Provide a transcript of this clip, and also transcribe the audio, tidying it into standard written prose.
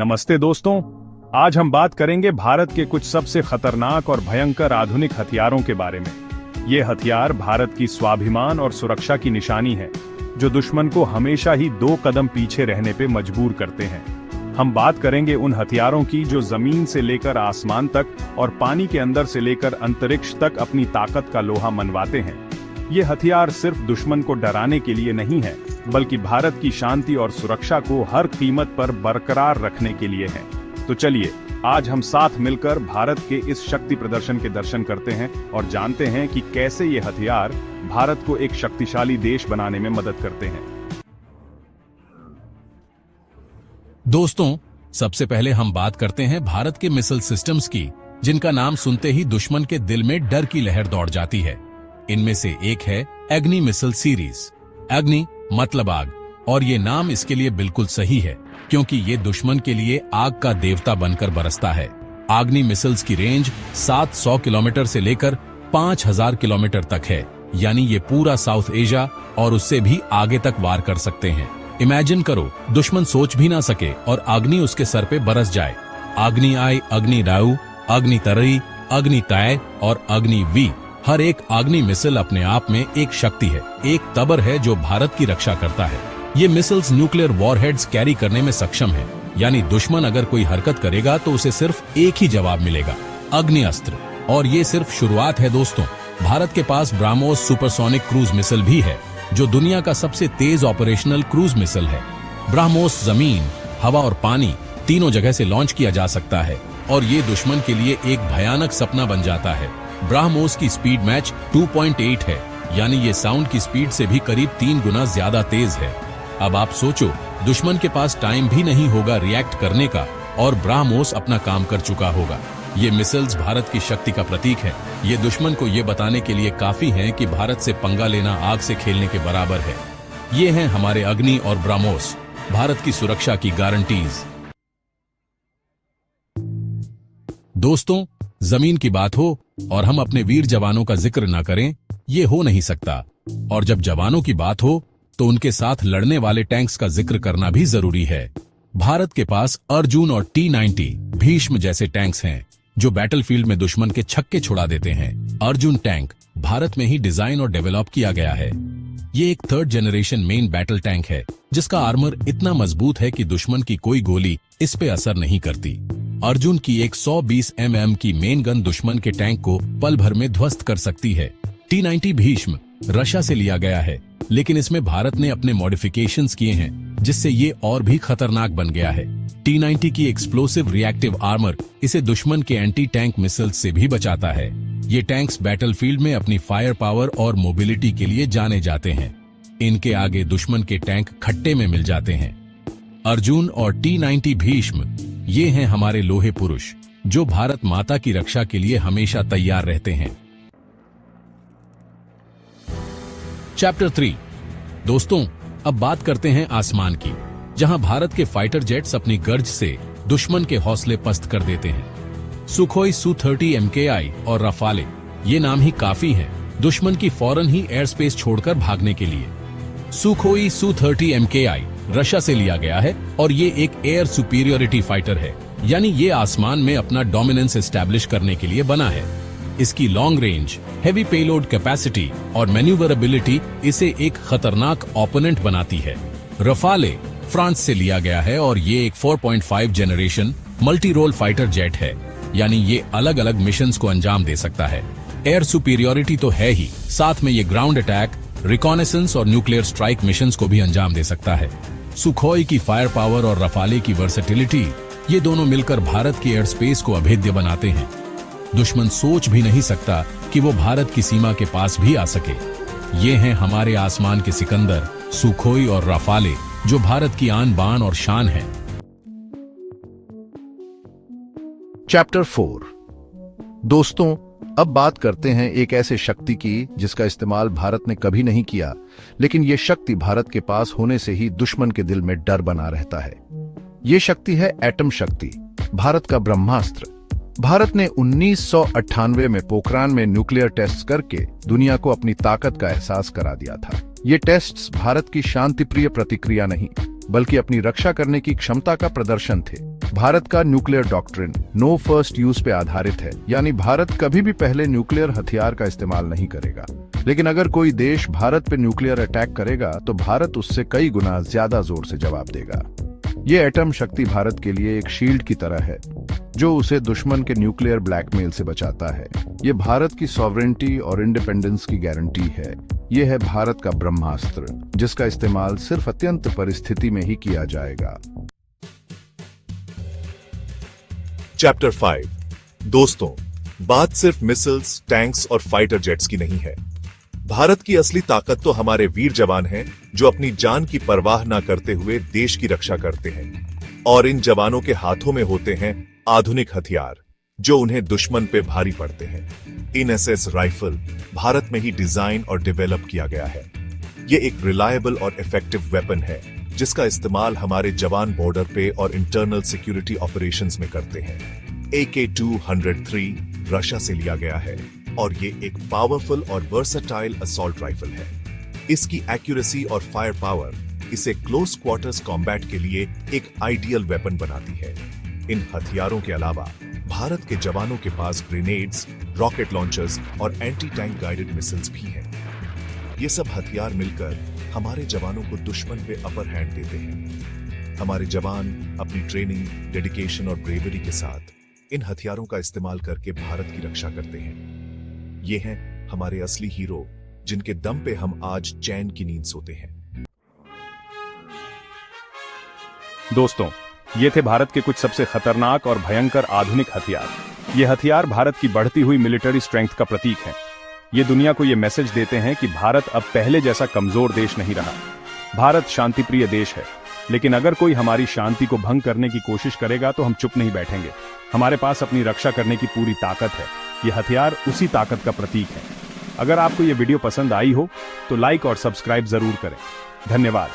नमस्ते दोस्तों, आज हम बात करेंगे भारत के कुछ सबसे खतरनाक और भयंकर आधुनिक हथियारों के बारे में। ये हथियार भारत की स्वाभिमान और सुरक्षा की निशानी है, जो दुश्मन को हमेशा ही 2 कदम पीछे रहने पे मजबूर करते हैं। हम बात करेंगे उन हथियारों की जो जमीन से लेकर आसमान तक और पानी के अंदर से लेकर अंतरिक्ष तक अपनी ताकत का लोहा मनवाते हैं। ये हथियार सिर्फ दुश्मन को डराने के लिए नहीं है, बल्कि भारत की शांति और सुरक्षा को हर कीमत पर बरकरार रखने के लिए है। तो चलिए, आज हम साथ मिलकर भारत के इस शक्ति प्रदर्शन के दर्शन करते हैं और जानते हैं कि कैसे ये हथियार भारत को एक शक्तिशाली देश बनाने में मदद करते हैं। दोस्तों, सबसे पहले हम बात करते हैं भारत के मिसाइल सिस्टम्स की, जिनका नाम सुनते ही दुश्मन के दिल में डर की लहर दौड़ जाती है। इनमें से एक है अग्नि मिसाइल सीरीज। अग्नि मतलब आग, और ये नाम इसके लिए बिल्कुल सही है, क्योंकि ये दुश्मन के लिए आग का देवता बनकर बरसता है। अग्नि मिसाइल्स की रेंज 700 किलोमीटर से लेकर 5000 किलोमीटर तक है, यानी ये पूरा साउथ एशिया और उससे भी आगे तक वार कर सकते हैं। इमेजिन करो, दुश्मन सोच भी ना सके और अग्नि उसके सर पे बरस जाए। अग्नि आई, अग्नि राउ, अग्नि तरई, अग्नि तय और अग्नि वी, हर एक अग्नि मिसाइल अपने आप में एक शक्ति है, एक तबर है जो भारत की रक्षा करता है। ये मिसाइल्स न्यूक्लियर वॉरहेड्स कैरी करने में सक्षम है, यानी दुश्मन अगर कोई हरकत करेगा तो उसे सिर्फ एक ही जवाब मिलेगा, अग्नि अस्त्र। और ये सिर्फ शुरुआत है दोस्तों, भारत के पास ब्रह्मोस सुपरसोनिक क्रूज मिसाइल भी है, जो दुनिया का सबसे तेज ऑपरेशनल क्रूज मिसाइल है। ब्रह्मोस जमीन, हवा और पानी तीनों जगह से लॉन्च किया जा सकता है, और ये दुश्मन के लिए एक भयानक सपना बन जाता है। ब्रह्मोस की स्पीड मैच 2.8 है, यानी ये साउंड की स्पीड से भी करीब 3 गुना ज्यादा तेज है। अब आप सोचो, दुश्मन के पास टाइम भी नहीं होगा रिएक्ट करने का, और ब्रह्मोस अपना काम कर चुका होगा। ये मिसाइल्स भारत की शक्ति का प्रतीक है। ये दुश्मन को ये बताने के लिए काफी हैं कि भारत से पंगा लेना आग से खेलने के बराबर है। ये हैं हमारे अग्नि और ब्रह्मोस, भारत की सुरक्षा की गारंटीज। दोस्तों, जमीन की बात हो और हम अपने वीर जवानों का जिक्र ना करें, ये हो नहीं सकता। और जब जवानों की बात हो तो उनके साथ लड़ने वाले टैंक्स का जिक्र करना भी जरूरी है। भारत के पास अर्जुन और T-90 भीष्म जैसे टैंक्स हैं, जो बैटलफील्ड में दुश्मन के छक्के छुड़ा देते हैं। अर्जुन टैंक भारत में ही डिजाइन और डेवलप किया गया है। ये एक 3rd generation main battle tank है, जिसका आर्मर इतना मजबूत है कि दुश्मन की कोई गोली इस पे असर नहीं करती। अर्जुन की एक 120 mm की मेन गन दुश्मन के टैंक को पल भर में ध्वस्त कर सकती है। T-90 भीष्म रशिया से लिया गया है, लेकिन इसमें भारत ने अपने मॉडिफिकेशंस किए हैं, जिससे ये और भी खतरनाक बन गया है। T-90 की एक्सप्लोसिव रिएक्टिव आर्मर इसे दुश्मन के एंटी टैंक मिसाइल से भी बचाता है। ये टैंक्स बैटलफील्ड में अपनी फायर पावर और मोबिलिटी के लिए जाने जाते हैं। इनके आगे दुश्मन के टैंक खट्टे में मिल जाते हैं। अर्जुन और T-90 भीष्म, ये हैं हमारे लोहे पुरुष, जो भारत माता की रक्षा के लिए हमेशा तैयार रहते हैं। चैप्टर 3। दोस्तों, अब बात करते हैं आसमान की, जहां भारत के फाइटर जेट्स अपनी गर्ज से दुश्मन के हौसले पस्त कर देते हैं। सुखोई Su-30 MKI और रफाले, ये नाम ही काफी हैं दुश्मन की फौरन ही एयर स्पेस छोड़कर भागने के लिए। सुखोई Su-30 MKI रशिया से लिया गया है, और ये एक एयर सुपीरियोरिटी फाइटर है, यानी ये आसमान में अपना डोमिनेंस एस्टैब्लिश करने के लिए बना है। इसकी long range, heavy payload capacity और मैन्यूवरेबिलिटी इसे एक खतरनाक ओपोनेंट बनाती है। रफाले फ्रांस से लिया गया है, और ये एक 4.5 generation multi role fighter jet है, यानी ये अलग अलग मिशंस को अंजाम दे सकता है। एयर सुपीरियोरिटी तो है ही, साथ में ये ग्राउंड अटैक, रिकॉनेसेंस और न्यूक्लियर स्ट्राइक मिशंस को भी अंजाम दे सकता है। सुखोई की फायर पावर और रफाले की वर्सेटिलिटी, ये दोनों मिलकर भारत की एयर स्पेस को अभेद्य बनाते हैं। दुश्मन सोच भी नहीं सकता कि वो भारत की सीमा के पास भी आ सके। ये हैं हमारे आसमान के सिकंदर, सुखोई और रफाले, जो भारत की आन बान और शान है। चैप्टर 4। दोस्तों, अब बात करते हैं एक ऐसे शक्ति की जिसका इस्तेमाल भारत ने कभी नहीं किया, लेकिन यह शक्ति भारत के पास होने से ही दुश्मन के दिल में डर बना रहता है। ये शक्ति है एटम शक्ति, भारत का ब्रह्मास्त्र। भारत ने 1998 में पोखरान में न्यूक्लियर टेस्ट करके दुनिया को अपनी ताकत का एहसास करा दिया था। ये टेस्ट्स भारत की शांतिप्रिय प्रतिक्रिया नहीं, बल्कि अपनी रक्षा करने की क्षमता का प्रदर्शन थे। भारत का nuclear doctrine no first use पे आधारित है, यानी भारत कभी भी पहले न्यूक्लियर हथियार का इस्तेमाल नहीं करेगा। लेकिन अगर कोई देश भारत पे न्यूक्लियर अटैक करेगा तो भारत उससे कई गुना ज्यादा जोर से जवाब देगा। ये एटम शक्ति भारत के लिए एक शील्ड की तरह है जो उसे दुश्मन के न्यूक्लियर ब्लैकमेल से बचाता है। ये भारत की सॉवरेंटी और इंडिपेंडेंस की गारंटी है। ये है भारत का ब्रह्मास्त्र, जिसका इस्तेमाल सिर्फ अत्यंत परिस्थिति में ही किया जाएगा। चैप्टर 5। दोस्तों, बात सिर्फ मिसाइल्स, टैंक्स और फाइटर जेट्स की नहीं है। भारत की असली ताकत तो हमारे वीर जवान हैं जो अपनी जान की परवाह ना करते हुए देश की रक्षा करते हैं। और इन जवानों के हाथों में होते हैं आधुनिक हथियार जो उन्हें दुश्मन पे भारी पड़ते हैं। इन एसएस राइफल भारत में ही डिजाइन और डेवलप किया गया है। ये एक रिलायबल और इफेक्टिव वेपन है जिसका इस्तेमाल हमारे जवान बॉर्डर पे और इंटरनल सिक्योरिटी ऑपरेशंस में करते हैं। AK-203 रशिया से लिया गया है और ये एक पावरफुल और वर्सटाइल असॉल्ट राइफल है। इसकी एक्यूरेसी और फायर पावर इसे क्लोज क्वार्टर्स कॉम्बैट के लिए एक आइडियल वेपन बनाती है। इन हथियारों के अलावा भारत के जवानों के पास ग्रेनेड्स, रॉकेट लॉन्चर्स और एंटी टैंक गाइडेड मिसाइल्स भी हैं। ये सब हथियार मिलकर हमारे जवानों को दुश्मन पे अपर हैंड देते हैं। हमारे जवान अपनी ट्रेनिंग, डेडिकेशन और ब्रेवरी के साथ इन हथियारों का इस्तेमाल करके भारत की रक्षा करते हैं। ये हैं हमारे असली हीरो जिनके दम पे हम आज चैन की नींद सोते हैं। दोस्तों, ये थे भारत के कुछ सबसे खतरनाक और भयंकर आधुनिक हथियार। ये हथियार भारत की बढ़ती हुई मिलिट्री स्ट्रेंथ का प्रतीक है। ये दुनिया को ये मैसेज देते हैं कि भारत अब पहले जैसा कमजोर देश नहीं रहा। भारत शांतिप्रिय देश है, लेकिन अगर कोई हमारी शांति को भंग करने की कोशिश करेगा तो हम चुप नहीं बैठेंगे। हमारे पास अपनी रक्षा करने की पूरी ताकत है। ये हथियार उसी ताकत का प्रतीक है। अगर आपको ये वीडियो पसंद आई हो तो लाइक और सब्सक्राइब जरूर करें। धन्यवाद।